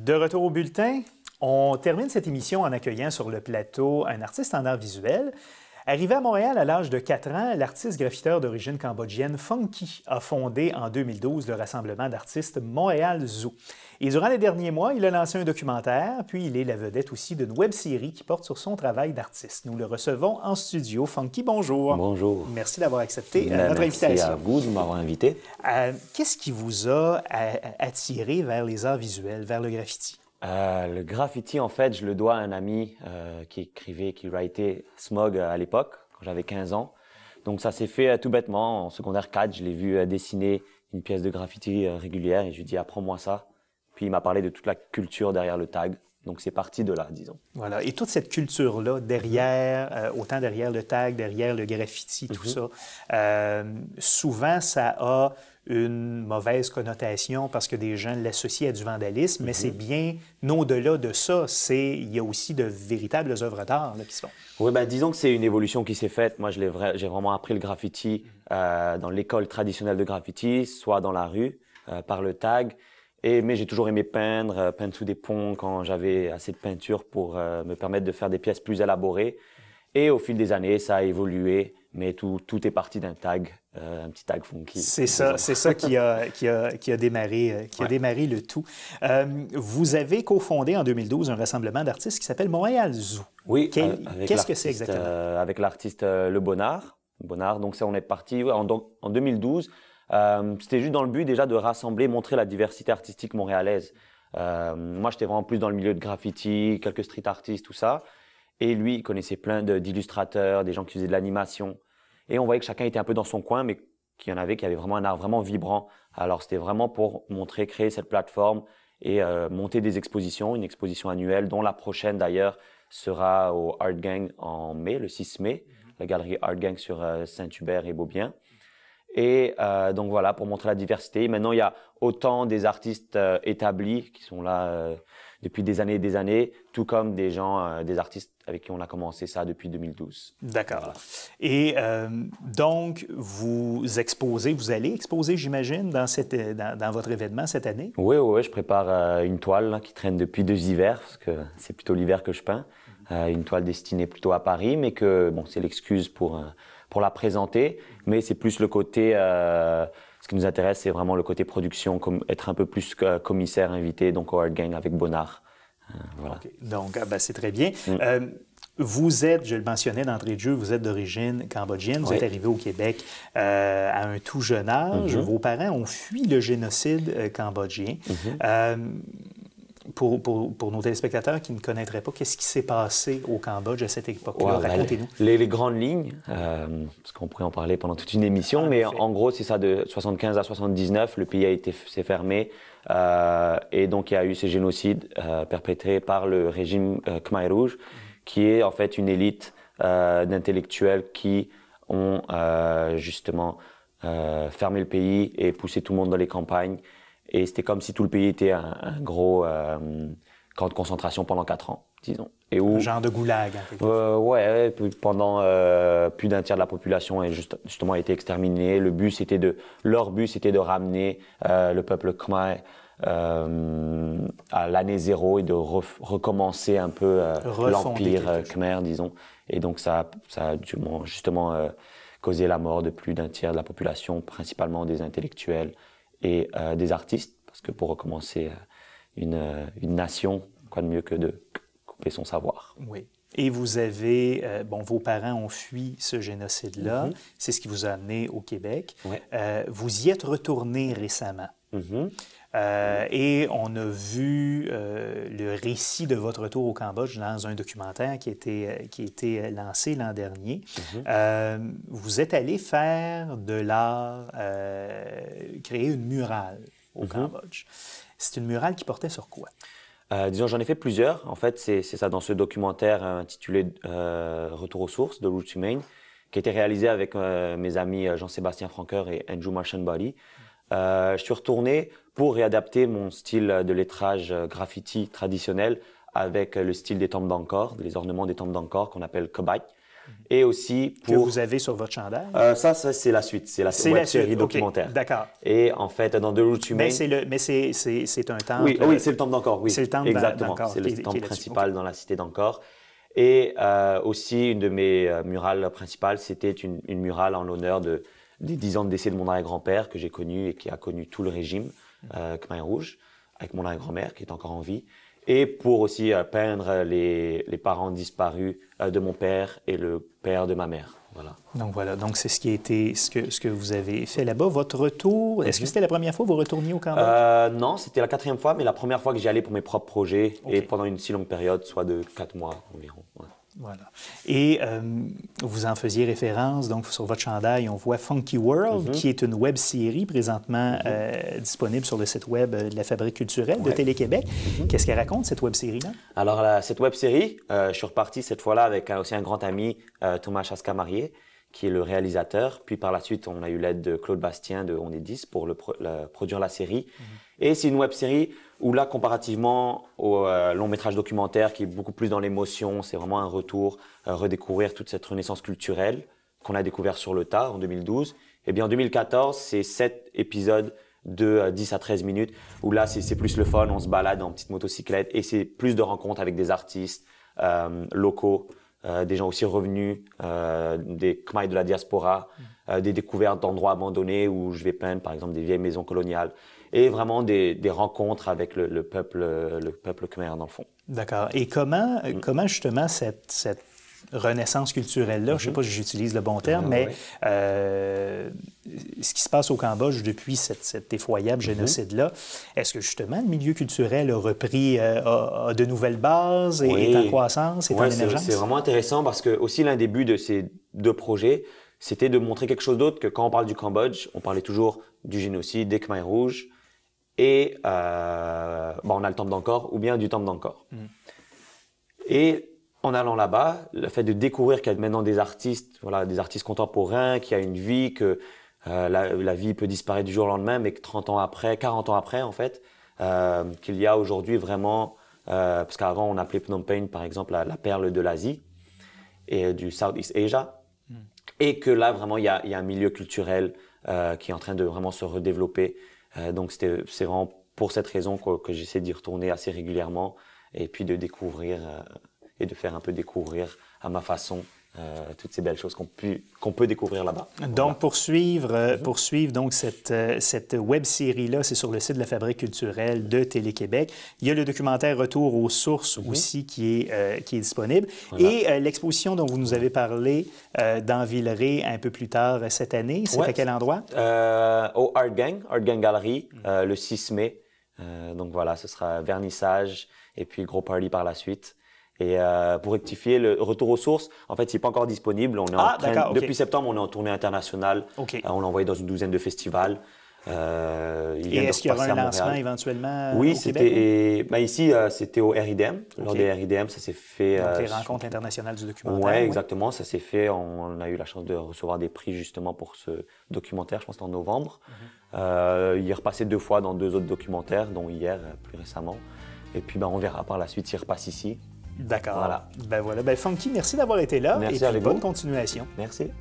De retour au bulletin, on termine cette émission en accueillant sur le plateau un artiste en art visuel. Arrivé à Montréal à l'âge de 4 ans, l'artiste graffiteur d'origine cambodgienne Funky a fondé en 2012 le rassemblement d'artistes Montréal Zoo. Et durant les derniers mois, il a lancé un documentaire, puis il est la vedette aussi d'une web-série qui porte sur son travail d'artiste. Nous le recevons en studio. Funky, bonjour. Bonjour. Merci d'avoir accepté notre invitation. Merci à vous de m'avoir invité. Qu'est-ce qui vous a attiré vers les arts visuels, vers le graffiti? Le graffiti, en fait, je le dois à un ami qui writait Smog à l'époque, quand j'avais 15 ans. Donc ça s'est fait tout bêtement. En secondaire 4, je l'ai vu dessiner une pièce de graffiti régulière et je lui ai dit « apprends-moi ça ». Puis il m'a parlé de toute la culture derrière le tag. Donc c'est parti de là, disons. Voilà. Et toute cette culture-là, derrière, autant derrière le tag, derrière le graffiti, tout ça, souvent ça a une mauvaise connotation parce que des gens l'associent à du vandalisme, mais c'est bien au-delà de ça. Il y a aussi de véritables œuvres d'art qui se font. Oui, ben, disons que c'est une évolution qui s'est faite. Moi, j'ai vraiment appris le graffiti dans l'école traditionnelle de graffiti, soit dans la rue, par le tag. Mais j'ai toujours aimé peindre sous des ponts quand j'avais assez de peinture pour me permettre de faire des pièces plus élaborées. Et au fil des années, ça a évolué, mais tout est parti d'un tag, un petit tag funky. C'est ça qui a démarré le tout. Vous avez cofondé en 2012 un rassemblement d'artistes qui s'appelle Montréal Zoo. Oui, qu'est-ce que c'est exactement? Avec l'artiste Le Bonnard. Donc ça, on est parti en 2012. C'était juste dans le but déjà de rassembler, montrer la diversité artistique montréalaise. Moi, j'étais vraiment plus dans le milieu de graffiti, quelques street artistes, tout ça. Et lui, il connaissait plein d'illustrateurs, des gens qui faisaient de l'animation. Et on voyait que chacun était un peu dans son coin, mais qu'il y en avait qui avaient vraiment un art vraiment vibrant. Alors, c'était vraiment pour montrer, créer cette plateforme et monter des expositions, une exposition annuelle, dont la prochaine d'ailleurs sera au Art Gang en mai, le 6 mai, la galerie Art Gang sur Saint-Hubert et Beaubien. Et donc voilà, pour montrer la diversité. Maintenant, il y a autant des artistes établis qui sont là depuis des années et des années, tout comme des artistes avec qui on a commencé ça depuis 2012. D'accord. Voilà. Et donc, vous allez exposer, j'imagine, dans votre événement cette année? Oui, je prépare une toile là, qui traîne depuis 2 hivers, parce que c'est plutôt l'hiver que je peins. Une toile destinée plutôt à Paris, mais que bon, c'est l'excuse pour la présenter, mais c'est plus le côté, ce qui nous intéresse, c'est vraiment le côté production, être un peu plus commissaire invité, donc au Art Gang avec Bonnard. Voilà. Okay. Donc, c'est très bien. Vous êtes, je le mentionnais d'entrée de jeu, vous êtes d'origine cambodgienne, vous êtes arrivé au Québec à un tout jeune âge. Vos parents ont fui le génocide cambodgien. Pour nos téléspectateurs qui ne connaîtraient pas, qu'est-ce qui s'est passé au Cambodge à cette époque-là? Racontez-nous. Les grandes lignes, parce qu'on pourrait en parler pendant toute une émission, mais en gros, c'est ça, de 75 à 79, le pays s'est fermé, et donc il y a eu ces génocides perpétrés par le régime Khmer Rouge, qui est en fait une élite d'intellectuels qui ont justement fermé le pays et poussé tout le monde dans les campagnes. Et c'était comme si tout le pays était un gros camp de concentration pendant 4 ans, disons. Un genre de goulag, en quelque sorte. Ouais, pendant plus d'un tiers de la population a justement été exterminée. Leur but, c'était de ramener le peuple khmer à l'année 0 et de recommencer un peu l'empire khmer, disons. Et donc ça a justement causé la mort de plus d'un tiers de la population, principalement des intellectuels et des artistes, parce que pour recommencer une nation, quoi de mieux que de couper son savoir. Oui. Et vous avez, vos parents ont fui ce génocide-là, c'est ce qui vous a amené au Québec. Vous y êtes retourné récemment. Et on a vu le récit de votre retour au Cambodge dans un documentaire qui a été lancé l'an dernier. Vous êtes allé faire de l'art, créer une murale au Cambodge. C'est une murale qui portait sur quoi? Disons, j'en ai fait plusieurs. En fait, c'est ça dans ce documentaire intitulé Retour aux sources de Roots Humane, qui a été réalisé avec mes amis Jean-Sébastien Franqueur et Andrew Marchand-Body. Je suis retourné pour réadapter mon style de lettrage graffiti traditionnel avec le style des temples d'Angkor, les ornements des temples d'Angkor qu'on appelle Kobait. Et aussi pour... Que vous avez sur votre chandail? Ça c'est la suite. C'est la web-série documentaire. Okay, d'accord. Et en fait, dans The Route to Maine... Mais c'est un temple... Oui, c'est le temple d'Angkor, oui. C'est le temple exactement. C'est le temple principal dans la cité d'Angkor. Et aussi, une de mes murales principales, c'était une murale en l'honneur des 10 ans de décès de mon arrière-grand-père que j'ai connu et qui a connu tout le régime Khmer Rouge, avec mon arrière-grand-mère qui est encore en vie. Et pour aussi peindre les parents disparus de mon père et le père de ma mère. Voilà. Donc c'est ce que vous avez fait là-bas. Votre retour, est-ce que c'était la première fois que vous retourniez au Cambodge? Non, c'était la 4e fois, mais la première fois que j'y allais pour mes propres projets et pendant une si longue période, soit de 4 mois environ. Ouais. Voilà. Et vous en faisiez référence, donc sur votre chandail, on voit Funky World, qui est une web-série présentement disponible sur le site web de la Fabrique culturelle de Télé-Québec. Qu'est-ce qu'elle raconte, cette web-série-là? Alors, cette web-série, je suis reparti cette fois-là avec aussi un grand ami, Thomas Chaska-Marié, qui est le réalisateur. Puis par la suite, on a eu l'aide de Claude Bastien de On est 10 pour produire la série. Et c'est une web-série où là, comparativement au long-métrage documentaire qui est beaucoup plus dans l'émotion, c'est vraiment un retour, redécouvrir toute cette renaissance culturelle qu'on a découvert sur le tas en 2012. Et bien en 2014, c'est 7 épisodes de 10 à 13 minutes où là, c'est plus le fun, on se balade en petite motocyclette et c'est plus de rencontres avec des artistes locaux, des gens aussi revenus, des Khmer de la diaspora, des découvertes d'endroits abandonnés où je vais peindre par exemple des vieilles maisons coloniales. Et vraiment des rencontres avec le peuple khmer dans le fond. D'accord. Et comment justement cette renaissance culturelle-là, je ne sais pas si j'utilise le bon terme, mais ce qui se passe au Cambodge depuis cet effroyable génocide-là, est-ce que justement le milieu culturel a repris a de nouvelles bases et est en croissance, est en émergence? C'est vraiment intéressant parce que aussi l'un des buts de ces 2 projets, c'était de montrer quelque chose d'autre que quand on parle du Cambodge, on parlait toujours du génocide, des Khmer rouges, et on a le temple d'Angkor ou bien du temple d'Angkor. Et en allant là-bas, le fait de découvrir qu'il y a maintenant des artistes contemporains, qu'il y a une vie, que la vie peut disparaître du jour au lendemain, mais que 30 ans après, 40 ans après en fait, qu'il y a aujourd'hui vraiment, parce qu'avant on appelait Phnom Penh par exemple la perle de l'Asie et du Southeast Asia, et que là vraiment il y a un milieu culturel qui est en train de vraiment se redévelopper. Donc c'est vraiment pour cette raison que j'essaie d'y retourner assez régulièrement et puis de découvrir et de faire un peu découvrir à ma façon toutes ces belles choses qu'on peut découvrir là-bas. Donc, poursuivre donc cette web-série-là, c'est sur le site de la Fabrique culturelle de Télé-Québec. Il y a le documentaire Retour aux sources aussi qui est disponible. Voilà. Et l'exposition dont vous nous avez parlé dans Villeray un peu plus tard cette année, c'est à quel endroit? Au Art Gang Gallery, le 6 mai. Donc voilà, ce sera vernissage et puis gros party par la suite. Et pour rectifier, le retour aux sources, en fait, il n'est pas encore disponible. On est depuis septembre, on est en tournée internationale. On l'a envoyé dans une douzaine de festivals. Et est-ce qu'il y aura un lancement éventuellement au Québec? Ici, c'était au RIDM. Lors des RIDM, ça s'est fait... Donc, les rencontres internationales du documentaire. Oui, exactement. Ça s'est fait. On a eu la chance de recevoir des prix justement pour ce documentaire, je pense en novembre. Il est repassé 2 fois dans 2 autres documentaires, dont hier, plus récemment. Et puis, on verra par la suite s'il repasse ici. D'accord. Voilà. Funky, merci d'avoir été là. Merci et puis, bonne continuation. Merci.